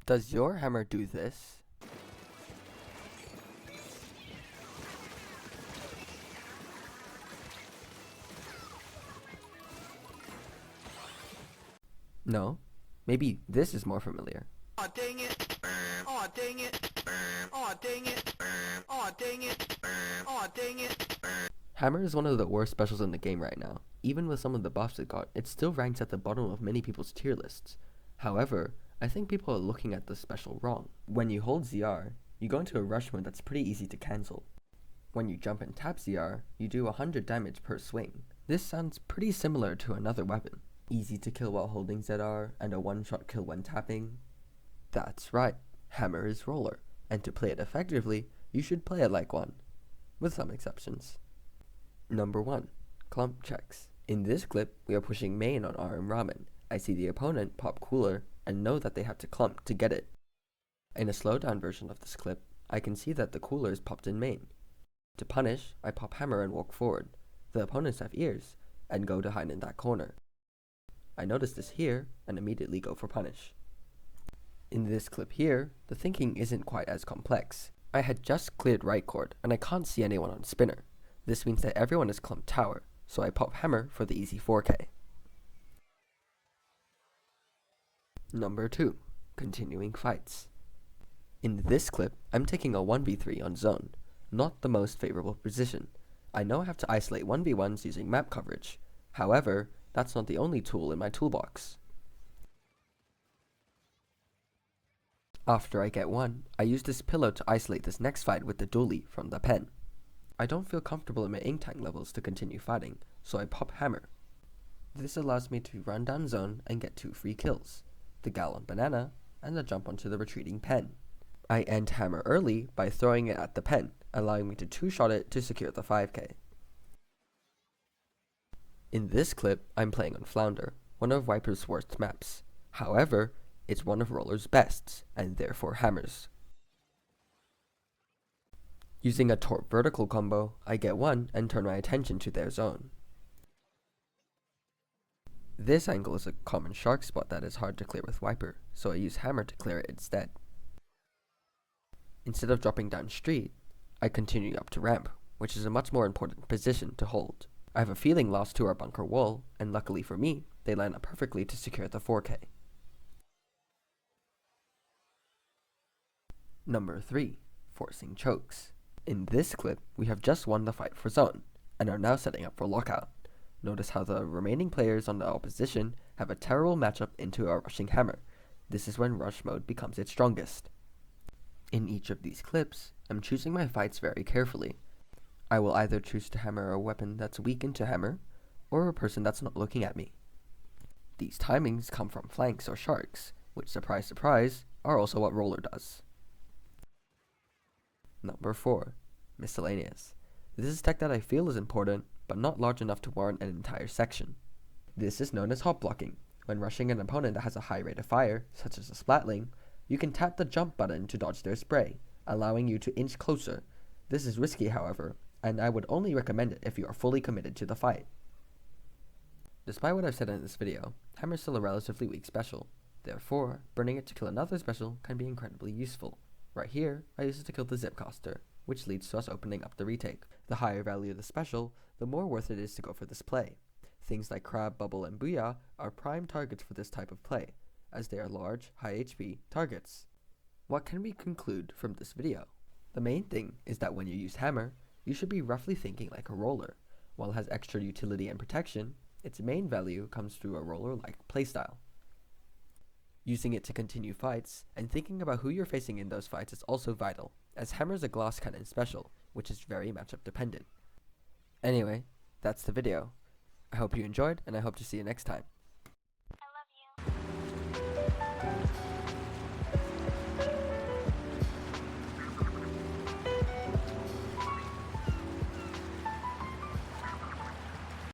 Does your hammer do this? No? Maybe this is more familiar. Aw dang it! Aw dang it! Aw dang it! Aw dang it! Aw dang it! Hammer is one of the worst specials in the game right now. Even with some of the buffs it got, it still ranks at the bottom of many people's tier lists. However, I think people are looking at the special wrong. When you hold ZR, you go into a rush mode that's pretty easy to cancel. When you jump and tap ZR, you do 100 damage per swing. This sounds pretty similar to another weapon. Easy to kill while holding ZR, and a one-shot kill when tapping. That's right, Hammer is roller, and to play it effectively, you should play it like one, with some exceptions. Number 1. Clump checks. In this clip, we are pushing main on RM Ramen. I see the opponent pop cooler, and know that they have to clump to get it. In a slowdown version of this clip, I can see that the cooler is popped in main. To punish, I pop Hammer and walk forward. The opponents have ears, and go to hide in that corner. I notice this here, and immediately go for punish. In this clip here, the thinking isn't quite as complex. I had just cleared right court, and I can't see anyone on spinner. This means that everyone is clumped tower, so I pop Hammer for the easy 4K. Number 2. Continuing fights. In this clip, I'm taking a 1v3 on zone, not the most favorable position. I know I have to isolate 1v1s using map coverage. However, that's not the only tool in my toolbox. After I get one, I use this pillow to isolate this next fight with the dually from the pen. I don't feel comfortable in my ink tank levels to continue fighting, so I pop Hammer. This allows me to run down zone and get 2 free kills, the gallon banana and the jump onto the retreating pen. I end Hammer early by throwing it at the pen, allowing me to 2-shot it to secure the 5K. In this clip, I'm playing on Flounder, one of Viper's worst maps. However, it's one of Roller's bests, and therefore Hammer's. Using a Torp vertical combo, I get one and turn my attention to their zone. This angle is a common shark spot that is hard to clear with Viper, so I use Hammer to clear it instead. Instead of dropping down street, I continue up to ramp, which is a much more important position to hold. I have a feeling lost to our bunker wall, and luckily for me, they line up perfectly to secure the 4K. Number 3. Forcing chokes. In this clip, we have just won the fight for zone, and are now setting up for lockout. Notice how the remaining players on the opposition have a terrible matchup into a rushing Hammer. This is when rush mode becomes its strongest. In each of these clips, I'm choosing my fights very carefully. I will either choose to hammer a weapon that's weak into Hammer, or a person that's not looking at me. These timings come from flanks or sharks, which, surprise surprise, are also what Roller does. Number 4. Miscellaneous. This is tech that I feel is important, but not large enough to warrant an entire section. This is known as hop blocking. When rushing an opponent that has a high rate of fire, such as a splatling, you can tap the jump button to dodge their spray, allowing you to inch closer. This is risky, however, and I would only recommend it if you are fully committed to the fight. Despite what I've said in this video, Hammer is still a relatively weak special. Therefore, burning it to kill another special can be incredibly useful. Right here, I use it to kill the Zipcaster, which leads to us opening up the retake. The higher value of the special, the more worth it is to go for this play. Things like Crab, Bubble, and Booyah are prime targets for this type of play, as they are large, high HP targets. What can we conclude from this video? The main thing is that when you use Hammer, you should be roughly thinking like a roller. While it has extra utility and protection, its main value comes through a roller-like playstyle. Using it to continue fights, and thinking about who you're facing in those fights is also vital, as Hammer is a glass cannon special, which is very matchup dependent. Anyway, that's the video. I hope you enjoyed, and I hope to see you next time.